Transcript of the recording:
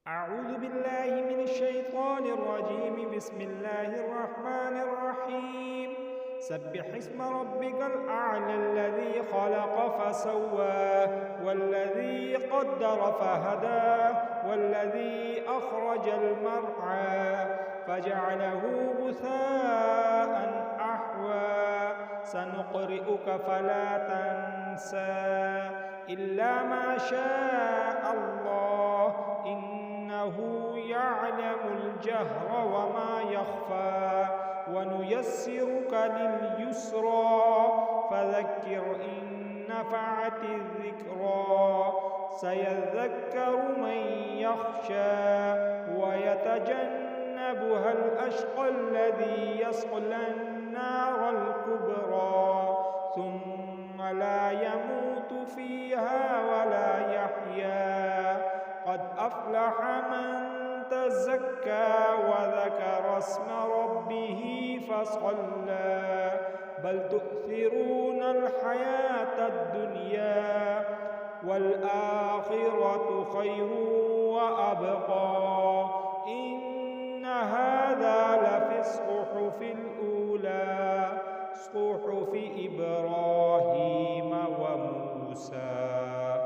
أعوذ بالله من الشيطان الرجيم. بسم الله الرحمن الرحيم. سبح اسم ربك الأعلى الذي خلق فسوى والذي قدر فهدى والذي أخرج المرعى فجعله غثاء أحوى سنقرئك فلا تنسى إلا ما شاء الله إنه يعلم الجهر وما يخفى ونيسرك لليسرى فذكر إن نفعت الذكرى سيذكر من يخشى ويتجنبها الأشقى الذي يصلى النار الكبرى ثم لا يموت فيها ولا يحيا قد أفلح من تزكى وذكر اسم ربه فصلى بل تؤثرون الحياة الدنيا والآخرة خير وأبقى إن هذا لفي الصحف الأولى صحف إبراهيم وموسى.